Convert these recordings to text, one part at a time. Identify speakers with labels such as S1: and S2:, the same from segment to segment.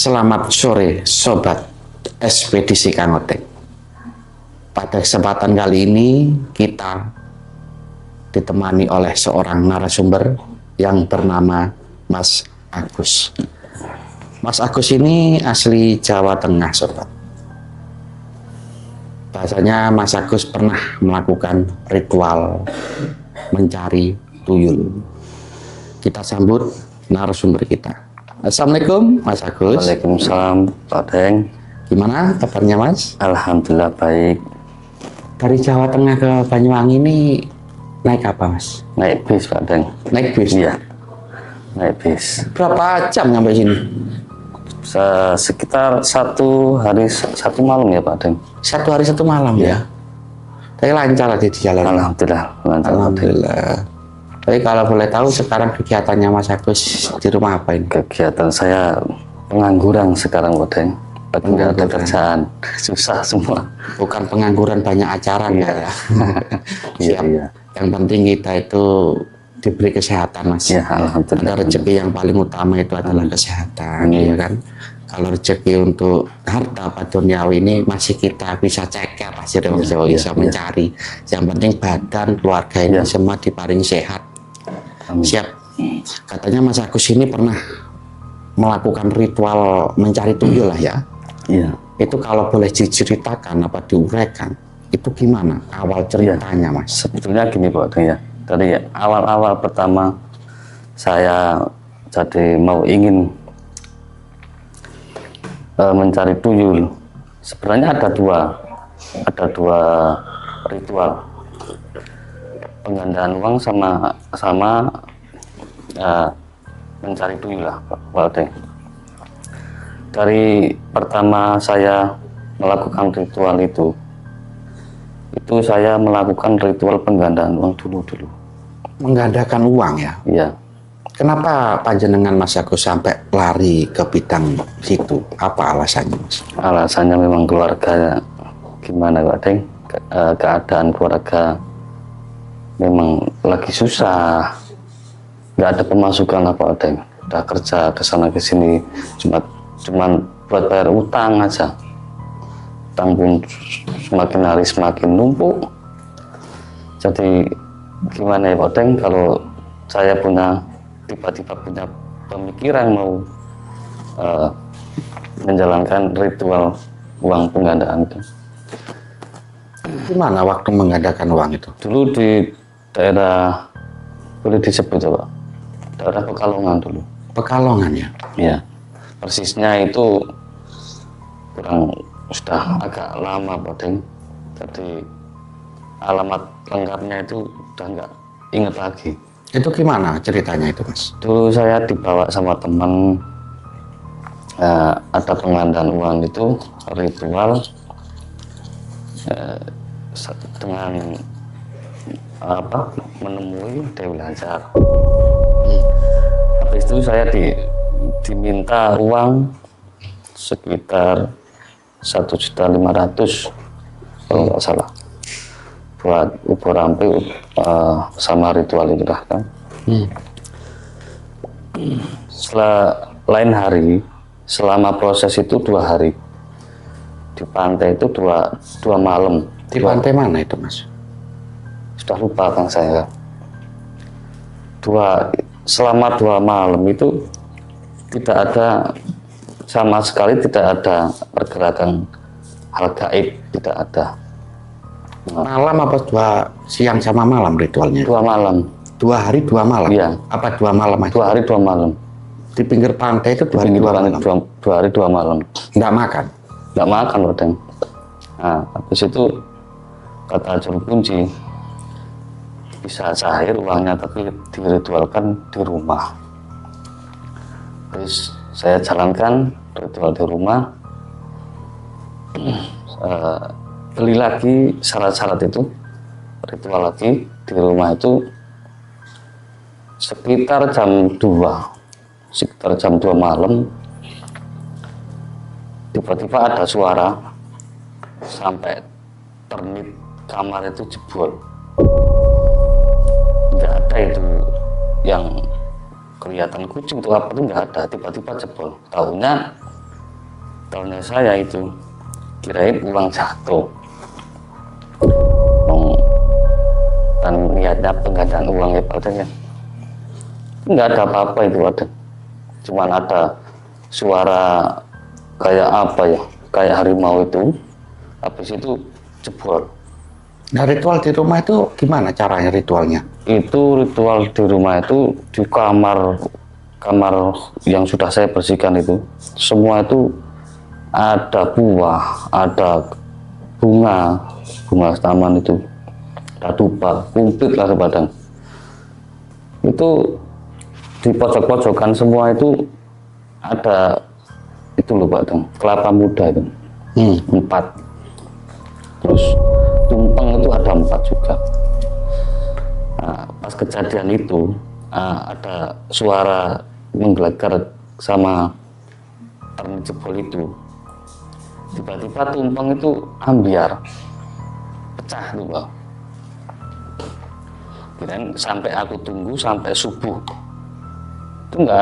S1: Selamat sore Sobat Ekspedisi Kang Otek. Pada kesempatan kali ini kita ditemani oleh seorang narasumber yang bernama Mas Agus. Mas Agus ini asli Jawa Tengah, Sobat. Bahasanya Mas Agus pernah melakukan ritual mencari tuyul. Kita sambut narasumber kita. Assalamualaikum Mas Agus.
S2: Waalaikumsalam Pak Deng.
S1: Gimana kabarnya Mas?
S2: Alhamdulillah baik.
S1: Dari Jawa Tengah ke Banyuwangi ini naik apa Mas?
S2: Naik bis Pak Deng.
S1: Naik bis?
S2: Iya, naik bis.
S1: Berapa jam sampai sini?
S2: Sekitar 1 hari 1 malam ya Pak Deng.
S1: 1 hari 1 malam ya? Tapi lancar aja di jalan?
S2: Alhamdulillah lancar.
S1: Alhamdulillah. Tapi kalau boleh tahu sekarang kegiatannya Mas Agus di rumah apa ini?
S2: Kegiatan saya pengangguran sekarang Pak Deng. Lagi nggak ada kerjaan, susah semua.
S1: Bukan pengangguran, banyak acara ya?
S2: Iya, iya.
S1: Yang penting kita itu diberi kesehatan Mas.
S2: Ya, alhamdulillah.
S1: Ada rezeki yang paling utama itu adalah kesehatan, ya kan? Kalau rezeki untuk harta apa duniawi ini masih kita bisa ceker, pasti bisa mencari. Yang penting badan keluarga ini semua diparingi sehat.
S2: Amin.
S1: Siap. Katanya Mas Agus ini pernah melakukan ritual mencari tuyul lah ya.
S2: Iya.
S1: Itu kalau boleh diceritakan apa diuraikan, itu gimana awal ceritanya Mas?
S2: Sebetulnya gini Pak Deng ya. Dari awal-awal pertama saya jadi mau ingin mencari tuyul. Sebenarnya ada dua ritual, penggandaan uang sama mencari tuyul lah Pak Deng. Dari pertama saya melakukan ritual itu saya melakukan ritual penggandaan uang dulu.
S1: Menggandakan uang ya?
S2: Iya.
S1: Kenapa panjenengan Mas Agus sampai lari ke bidang situ? Apa alasannya Mas?
S2: Alasannya memang keluarga, gimana Pak Deng, keadaan keluarga memang lagi susah, nggak ada pemasukan lah Pak Deng. Udah kerja kesana kesini cuman buat bayar utang aja. Utang pun semakin hari semakin numpuk. Jadi gimana ya Pak Deng, kalau saya tiba-tiba punya pemikiran mau menjalankan ritual uang penggandaan itu.
S1: Gimana waktu menggandakan uang itu?
S2: Dulu di daerah, boleh disebut Pak, daerah Pekalongan dulu.
S1: Pekalongan ya?
S2: Iya. Persisnya itu sudah agak lama Pak Deng. Jadi alamat lengkapnya itu udah nggak inget lagi.
S1: Itu gimana ceritanya itu Mas?
S2: Dulu saya dibawa sama teman, ada penggandaan uang itu ritual dengan menemui Dewi Lancar. Habis itu saya diminta uang sekitar 1.500.000 kalau nggak salah, buat ubur rampe sama ritual itu dah kan. Setelah lain hari, selama proses itu 2 hari di pantai itu dua malam.
S1: Di pantai mana itu Mas?
S2: Sudah lupa kan saya. Selama 2 malam itu tidak ada sama sekali, tidak ada pergerakan hal gaib, tidak ada.
S1: Malam apa 2 siang sama malam ritualnya?
S2: 2 malam.
S1: 2 hari 2 malam?
S2: Iya.
S1: Apa 2 malam aja?
S2: 2 hari 2 malam.
S1: Di pinggir pantai itu 2 hari 2 malam?
S2: 2 hari 2 malam.
S1: Nggak makan?
S2: Nggak makan loh Deng. Nah habis itu kata juru kunci, bisa cair uangnya tapi diritualkan di rumah. Terus saya jalankan ritual di rumah, beli lagi syarat-syarat itu, ritual lagi di rumah itu sekitar jam 2 malam. Tiba-tiba ada suara sampai ternit kamar itu jebol. Nggak ada itu yang kelihatan kucing itu apa itu nggak ada, tiba-tiba jebol. Tahunya Tahunnya saya itu kirain uang jatuh. Dan niatnya penggandaan uang ya Pak Odeng ya. Nggak ada apa-apa itu Odeng. Cuman ada suara kayak apa ya, kayak harimau itu. Habis itu jebol.
S1: Nah, ritual di rumah itu gimana caranya ritualnya?
S2: Itu ritual di rumah itu di kamar yang sudah saya bersihkan itu semua itu ada buah, ada bunga taman itu, ada dupa, komplit lah sepadang. Itu di pojok-pojokan semua itu ada itu loh Pak Deng, kelapa muda itu 4. Terus tumpeng itu ada 4 juga. Nah, pas kejadian itu ada suara menggelegar sama ternik jebol itu. Tiba-tiba tumpeng itu ambiar, pecah tuh Pak. Dan sampai aku tunggu sampai subuh itu nggak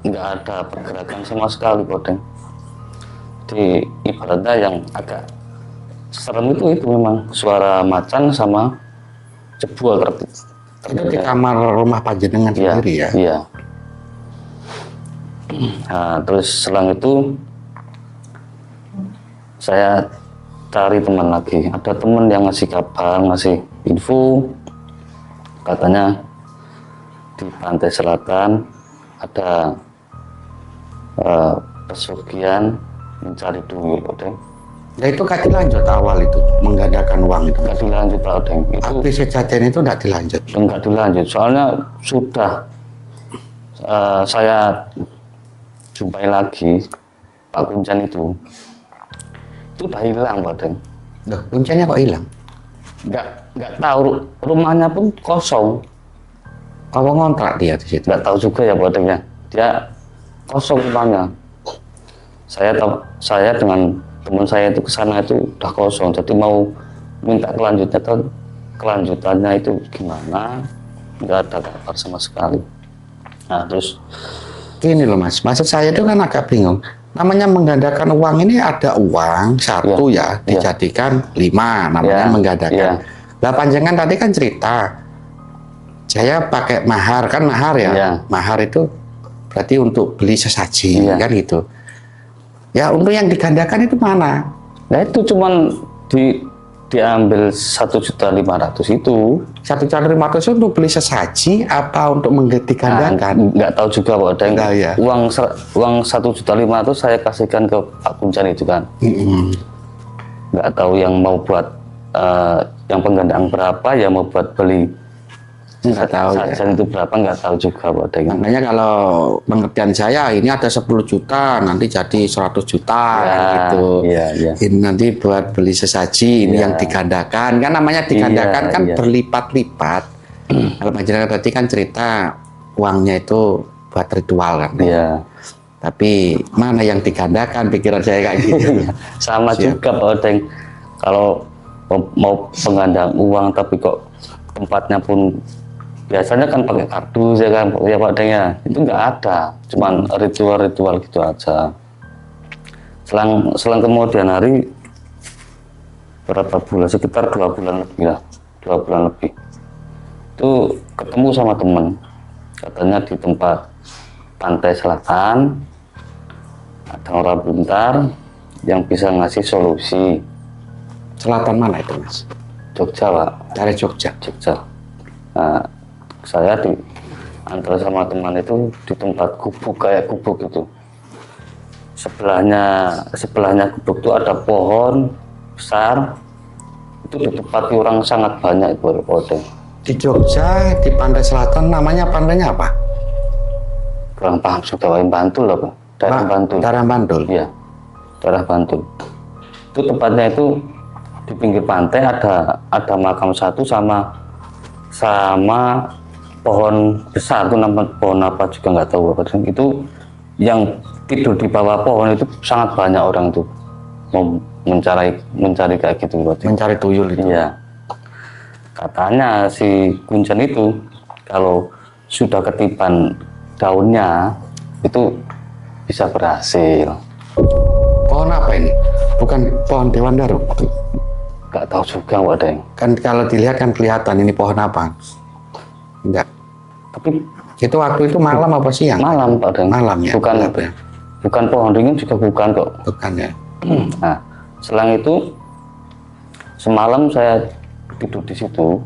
S2: ada pergerakan sama sekali Pak Deng. Di ibaratnya yang agak serem itu memang suara macan sama jebol
S1: Itu di kamar rumah panjenengan sendiri ya?
S2: Iya. Nah, terus selang itu saya cari teman lagi. Ada teman yang ngasih kabar, ngasih info, katanya di pantai selatan ada pesugihan mencari duyul, Pak Deng.
S1: Ya itu gak dilanjut awal itu, menggandakan uang itu.
S2: Nggak dilanjut, Pak Deng. Itu
S1: Tapi kejadian itu nggak dilanjut.
S2: nggak dilanjut, soalnya sudah saya jumpai lagi Pak Kuncan itu udah hilang Pak Deng.
S1: Loh, kuncinya kok hilang?
S2: Nggak tahu, rumahnya pun kosong.
S1: Kalau ngontrak dia di situ?
S2: Nggak tahu juga ya Pak Deng ya, dia kosong rumahnya. Saya dengan teman saya itu kesana itu udah kosong, jadi mau minta kelanjutannya itu gimana, nggak ada kabar sama sekali. Nah terus
S1: Gini loh Mas, maksud saya itu kan agak bingung. Namanya menggandakan uang ini ada uang satu ya, dijadikan 5, namanya menggandakan. Lah panjangan tadi kan cerita, saya pakai mahar, kan mahar ya, mahar itu berarti untuk beli sesaji kan gitu. Ya untuk yang digandakan itu mana?
S2: Nah itu cuman diambil 1.500.000 itu.
S1: 1.500.000 untuk beli sesaji apa untuk menggandakan?
S2: Nggak tahu juga Pak Deng.
S1: Nah, ya.
S2: Uang 1.500.000 saya kasihkan ke Pak Kuncan itu kan. Nggak tahu yang mau buat yang penggandaan berapa, yang mau buat beli
S1: Nggak tahu
S2: sajian itu berapa, nggak tahu juga Pak Deng.
S1: Makanya kalau pengertian saya ini ada 10 juta, nanti jadi 100 juta gitu. Ini nanti buat beli sesaji, ini yang digandakan. Kan namanya digandakan kan berlipat-lipat. Kalau panjenengan tadi kan cerita uangnya itu buat ritual kan. Tapi mana yang digandakan, pikiran saya kayak gitu.
S2: Sama juga Pak Deng. Kalau mau penggandaan uang tapi kok tempatnya pun biasanya kan pakai kardus ya kan Pak Deng ya, itu nggak ada, cuman ritual gitu aja. Selang kemudian hari, berapa bulan, sekitar 2 bulan lebih lah, 2 bulan lebih itu ketemu sama temen, katanya di tempat pantai selatan ada orang pintar yang bisa ngasih solusi.
S1: Selatan mana itu Mas?
S2: Jogja Pak.
S1: Dari Jogja.
S2: Nah, saya diantar sama teman itu di tempat gubuk, kayak gubuk itu. Sebelahnya gubuk itu ada pohon besar. Itu ditempati orang sangat banyak itu Pak Deng.
S1: Di Jogja, di pantai selatan, namanya pantainya apa?
S2: Kurang paham sudah, Bantul lah Pak. Daerah Bantul.
S1: Daerah Bantul.
S2: Iya, daerah Bantul. Itu tempatnya itu di pinggir pantai, ada makam satu sama pohon besar itu, nama pohon apa juga nggak tahu Pak. Itu yang tidur di bawah pohon itu sangat banyak orang itu mau mencari kayak gitu Pak.
S1: Mencari tuyul itu.
S2: Iya. Katanya si Kuncan itu kalau sudah ketiban daunnya itu bisa berhasil.
S1: Oh Pohon apa ini? Bukan pohon Dewandaru.
S2: Nggak tahu juga Pak Deng.
S1: Kan kalau dilihat kan kelihatan ini pohon apa. Enggak.
S2: Tapi
S1: Itu waktu itu malam apa siang?
S2: malam Pak Deng.
S1: Malam ya.
S2: Bukan
S1: gelap ya?
S2: bukan pohon ringin juga bukan kok.
S1: Bukan ya.
S2: Nah, selang itu semalam saya tidur di situ.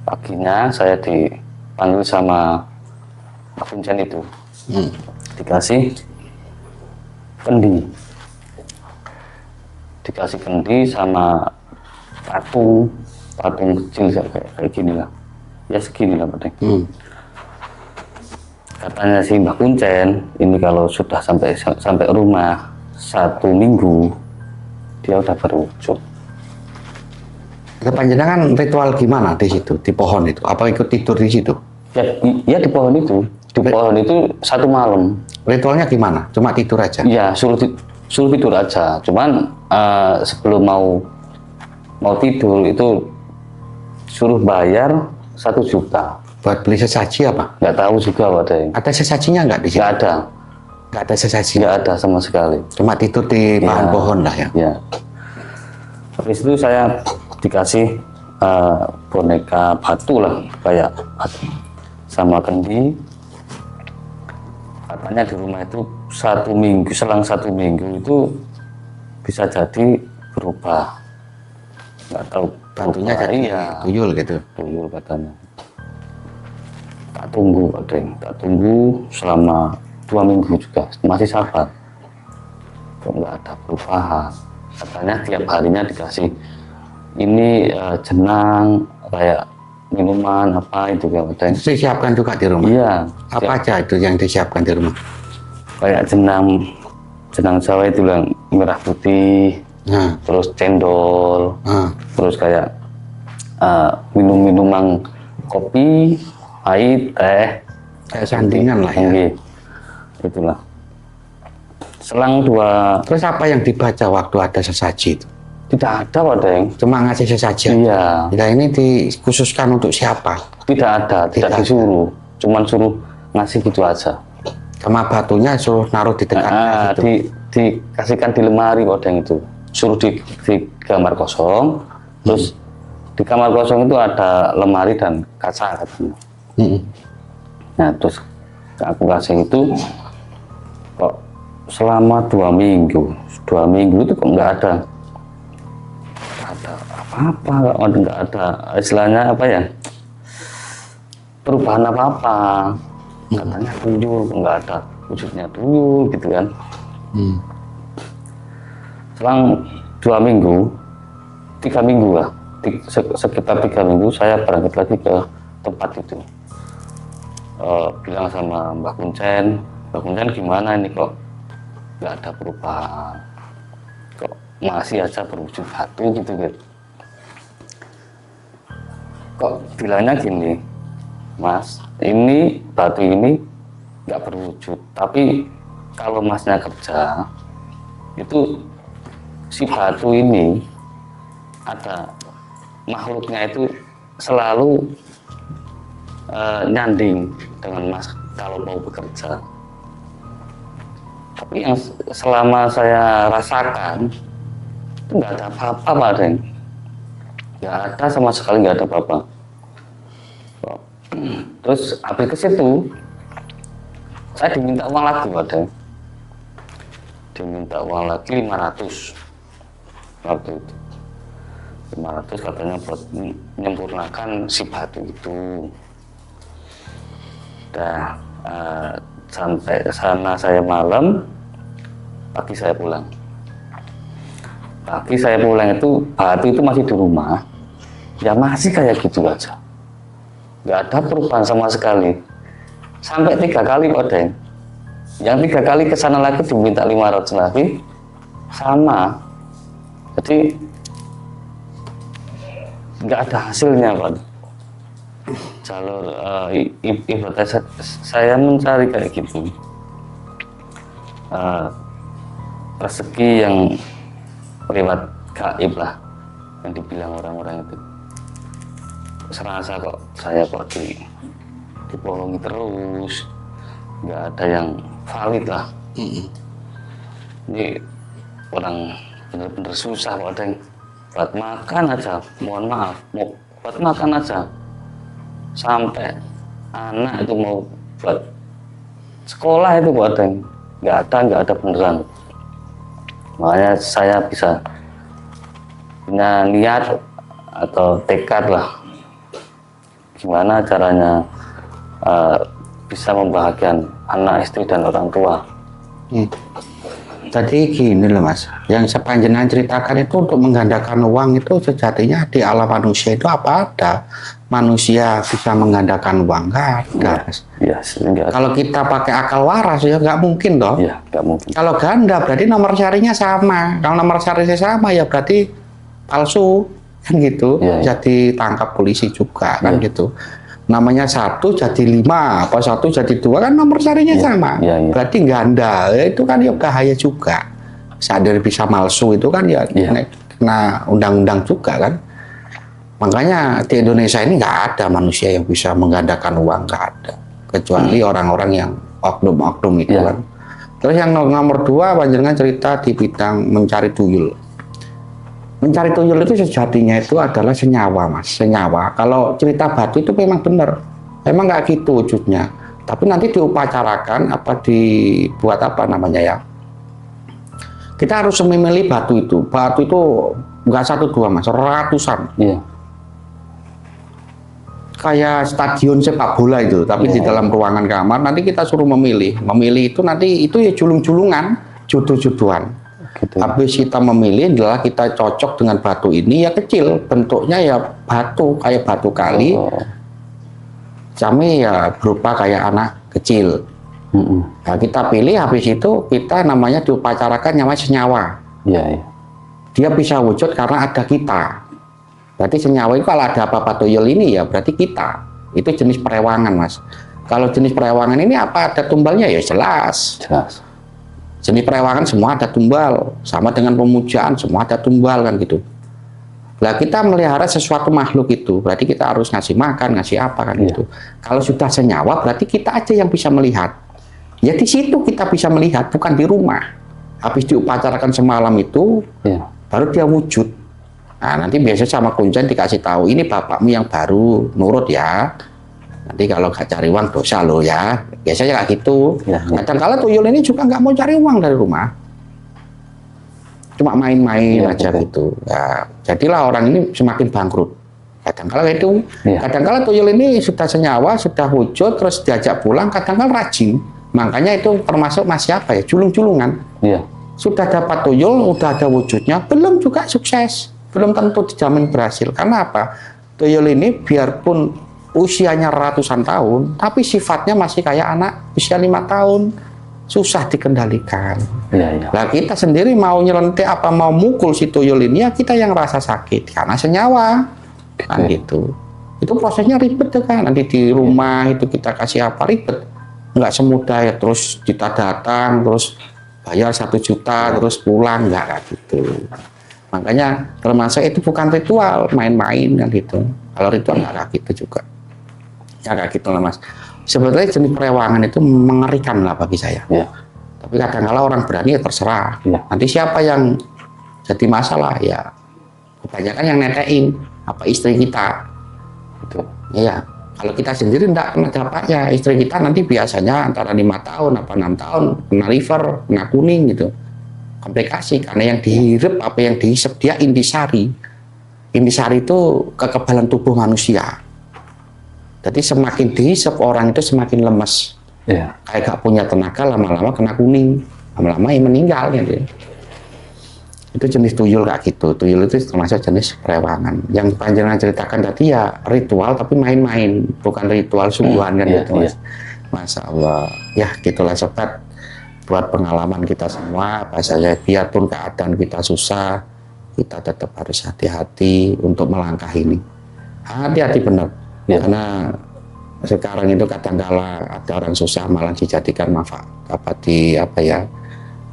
S2: Paginya saya dipanggil sama Pak Kuncen itu. Dikasih kendi. Dikasih kendi sama patung kecil kayak gini lah. Ya segini lah Pak Deng. Katanya si Mbak Kuncen ini kalau sudah sampai rumah 1 minggu dia udah berwujud.
S1: Itu panjenengan ritual gimana di situ, di pohon itu? Apa ikut tidur di situ?
S2: Ya di pohon itu, di pohon itu 1 malam.
S1: Ritualnya gimana? Cuma tidur aja?
S2: Ya suruh tidur aja. Cuman sebelum mau tidur itu suruh bayar 1 juta.
S1: Buat beli sesaji apa?
S2: Nggak tahu juga Pak Deng.
S1: Ada sesajinya nggak di situ?
S2: Nggak ada.
S1: Nggak ada sesaji?
S2: Nggak ada sama sekali.
S1: Cuma tidur di bahan pohon lah ya?
S2: Ya. Habis itu saya dikasih boneka batu lah, kayak batu. Sama kendi. Katanya di rumah itu 1 minggu, selang 1 minggu itu bisa jadi berubah. Nggak tahu.
S1: Batunya
S2: berubah,
S1: jadi
S2: iya.
S1: tuyul gitu?
S2: Tuyul katanya. Tak tunggu Pak Deng, tak tunggu selama 2 minggu juga, masih sabar. Kok nggak ada perubahan. Katanya tiap harinya dikasih ini jenang, kayak minuman apa itu Pak Deng.
S1: Itu disiapkan juga di rumah?
S2: Iya.
S1: Apa aja itu yang disiapkan di rumah?
S2: Kayak jenang Jawa itu yang merah putih,
S1: Nah,
S2: terus cendol, terus kayak minuman kopi, pahit, teh,
S1: kayak sandingan lah ya?
S2: Nggih. Itulah. Selang 2.
S1: Terus apa yang dibaca waktu ada sesaji itu?
S2: Tidak ada Pak Deng.
S1: Cuma ngasih sesaji?
S2: Iya.
S1: Nah, ini dikhususkan untuk siapa?
S2: Tidak ada, tidak disuruh. Cuman suruh ngasih gitu aja.
S1: Sama batunya suruh naruh di dekatnya gitu?
S2: Dikasihkan di lemari Pak Deng itu. Suruh di kamar kosong, terus di kamar kosong itu ada lemari dan kaca katanya. Nah terus aku kasih itu kok selama 2 minggu itu kok nggak ada apa-apa, nggak ada istilahnya apa ya, perubahan apa-apa. Katanya tuyul, nggak ada wujudnya tuyul gitu kan. Selang 2 minggu, 3 minggu lah, sekitar 3 minggu saya berangkat lagi ke tempat itu. Bilang sama Mbak Kuncen gimana ini kok nggak ada perubahan, kok masih aja berwujud batu gitu. Kok bilangnya gini, Mas, ini batu ini nggak berwujud, tapi kalau Masnya kerja itu si batu ini ada makhluknya itu selalu nyanding dengan Mas kalau mau bekerja. Tapi yang selama saya rasakan itu nggak ada apa-apa Pak Deng, nggak ada sama sekali, nggak ada apa-apa. Terus habis ke situ saya diminta uang lagi Pak Deng, diminta uang lagi 500 waktu itu. 500 katanya buat menyempurnakan si batu itu. Dah sampai sana saya malam, pagi saya pulang. Pagi saya pulang itu batu itu masih di rumah, ya masih kayak gitu aja, nggak ada perubahan sama sekali. Sampai 3 kali Pak Deng, yang 3 kali ke sana lagi diminta 500 lagi, sama. Jadi nggak ada hasilnya Pak. Jalur ibadah saya mencari kayak gitu, rezeki yang lewat gaib lah, yang dibilang orang-orang itu. Serasa kok saya kok dibohongi terus, nggak ada yang valid lah. Ini orang bener-bener susah Pak Deng, buat makan aja, mohon maaf, mau buat makan aja, sampai anak itu mau buat sekolah itu Pak Deng, nggak ada beneran. Makanya saya bisa punya niat atau tekad lah, gimana caranya bisa membahagiakan anak, istri, dan orang tua.
S1: Jadi gini loh Mas, yang sepanjang ceritakan itu untuk menggandakan uang itu sejatinya di alam manusia itu apa ada manusia bisa menggandakan uang? Nggak ada. Mas.
S2: Ya, sehingga,
S1: Kalau kita pakai akal waras ya nggak mungkin toh.
S2: ya nggak mungkin.
S1: Kalau ganda berarti nomor sarinya sama. Kalau nomor sarinya sama ya berarti palsu kan gitu.
S2: Ya, ya.
S1: Jadi tangkap polisi juga kan
S2: Ya.
S1: gitu. Namanya 1 jadi 5 apa 1 jadi 2 kan nomor sarinya
S2: Ya,
S1: sama.
S2: ya, ya.
S1: Berarti ganda ya, itu kan ya bahaya juga. Sadar bisa malsu itu kan ya,
S2: Ya.
S1: kena undang-undang juga kan. Makanya di Indonesia ini nggak ada manusia yang bisa menggandakan uang, nggak ada. Kecuali orang-orang yang oknum-oknum itu
S2: Ya.
S1: kan. Terus yang nomor 2 panjenengan cerita di bidang mencari tuyul. Mencari tuyul itu sejatinya itu adalah senyawa Mas, senyawa. Kalau cerita batu itu memang benar, memang nggak gitu wujudnya. Tapi nanti diupacarakan apa dibuat apa namanya ya. Kita harus memilih batu itu. Batu itu nggak 1 2 Mas, ratusan.
S2: Iya.
S1: Kayak stadion sepak bola itu, tapi di dalam ruangan kamar nanti kita suruh memilih. Memilih itu nanti itu ya julung-julungan, jodoh-jodohan.
S2: Gitu.
S1: Habis kita memilih adalah kita cocok dengan batu ini ya kecil, bentuknya ya batu kayak batu kali,
S2: Oh.
S1: kami ya berupa kayak anak kecil. Nah, kita pilih habis itu kita namanya diupacarakan namanya senyawa.
S2: Iya, iya.
S1: Dia bisa wujud karena ada kita. Berarti senyawa itu kalau ada apa-apa tuyul ini ya berarti kita. Itu jenis perewangan Mas. Kalau jenis perewangan ini apa ada tumbalnya ya jelas.
S2: Jelas.
S1: Jenis perewangan semua ada tumbal, sama dengan pemujaan semua ada tumbal kan gitu. Lah kita melihara sesuatu makhluk itu, berarti kita harus ngasih makan, ngasih apa kan gitu. Kalau sudah senyawa, berarti kita aja yang bisa melihat. Ya di situ kita bisa melihat, bukan di rumah. Habis diupacarakan semalam itu,
S2: Iya.
S1: baru dia wujud. Nah nanti biasa sama kuncen dikasih tahu, ini bapakmu yang baru, nurut ya. Nanti kalau nggak cari uang dosa lo ya, biasanya kayak gitu.
S2: Ya, ya.
S1: Kadang-kala tuyul ini juga nggak mau cari uang dari rumah, cuma main-main
S2: Ya,
S1: aja
S2: betul.
S1: gitu. Ya, jadilah orang ini semakin bangkrut. Kadang-kala itu,
S2: Ya.
S1: kadang-kala tuyul ini sudah senyawa, sudah wujud, terus diajak pulang, kadang-kala rajin. Makanya itu termasuk masih apa ya, julung-julungan.
S2: Iya.
S1: Sudah dapat tuyul, udah ada wujudnya, belum juga sukses, belum tentu dijamin berhasil. Karena apa? Tuyul ini biarpun usianya ratusan tahun, tapi sifatnya masih kayak anak usia 5 tahun, susah dikendalikan.
S2: Iya, iya.
S1: Nah kita sendiri mau nyelentik apa mau mukul si tuyul ini ya kita yang rasa sakit karena senyawa, kan gitu. Itu prosesnya ribet tuh kan. Nanti di rumah itu kita kasih apa ribet, nggak semudah ya terus kita datang terus bayar 1 juta terus pulang nggak kayak gitu. Makanya termasuk itu bukan ritual main-main kan gitu. Kalau ritual nggak kayak gitu juga. Ya kayak gitu lah Mas. Sebetulnya jenis perewangan itu mengerikan lah bagi saya.
S2: Iya.
S1: Tapi kadang-kala orang berani ya terserah.
S2: Iya.
S1: Nanti siapa yang jadi masalah ya kebanyakan yang netein apa istri kita.
S2: Gitu.
S1: Ya kalau kita sendiri enggak kena dampaknya. Istri kita nanti biasanya antara 5 tahun apa 6 tahun kena liver, kena kuning gitu. Komplikasi karena yang dihirup apa yang dihisap dia intisari. Intisari itu kekebalan tubuh manusia. Jadi semakin dihisap orang itu semakin lemes.
S2: Iya.
S1: Kayak gak punya tenaga, lama-lama kena kuning. Lama-lama ya meninggal gitu. Itu jenis tuyul kayak gitu. Tuyul itu termasuk jenis perewangan. Yang panjenengan ceritakan tadi ya ritual tapi main-main. Bukan ritual sungguhan kan
S2: Iya,
S1: gitu Mas. Masya Allah. Ya gitulah sobat. Buat pengalaman kita semua, bahasanya biarpun keadaan kita susah, kita tetap harus hati-hati untuk melangkah ini. Hati-hati benar.
S2: Ya.
S1: Karena sekarang itu kadang-kala ada orang susah malah dijadikan manfaat apa ya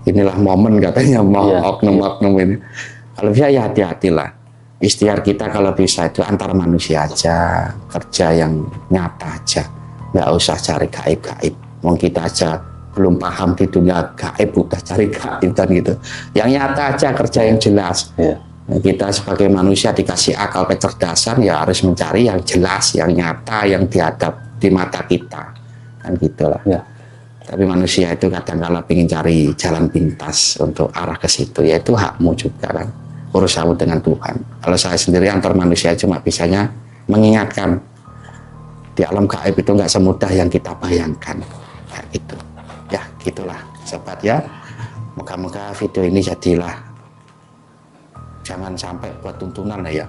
S1: inilah momen katanya mau
S2: Ya,
S1: oknum-oknum ini. Kalau bisa ya hati-hatilah. Ikhtiar kita kalau bisa itu antar manusia aja, kerja yang nyata aja, nggak usah cari gaib-gaib. Mau kita aja belum paham di dunia gaib udah cari gaib dan gitu. Yang nyata aja, kerja yang jelas.
S2: Iya.
S1: Nah, kita sebagai manusia dikasih akal kecerdasan ya harus mencari yang jelas, yang nyata, yang dihadap di mata kita, kan gitulah.
S2: Iya.
S1: Tapi manusia itu kadang-kala ingin cari jalan pintas untuk arah ke situ, yaitu hakmu juga kan, urusanmu dengan Tuhan. Kalau saya sendiri antar manusia cuma bisanya mengingatkan di alam gaib itu nggak semudah yang kita bayangkan, kayak gitu. Ya gitulah sobat ya, moga-moga video ini jadilah, jangan sampai buat tuntunan lah ya,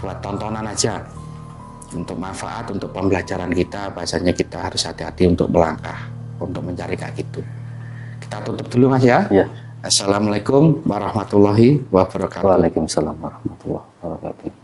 S1: buat tontonan aja, untuk manfaat, untuk pembelajaran kita. Bahasanya kita harus hati-hati untuk melangkah, untuk mencari kayak gitu. Kita tutup dulu Mas ya.
S2: Iya.
S1: Assalamualaikum warahmatullahi wabarakatuh.
S2: Waalaikumsalam warahmatullahi wabarakatuh.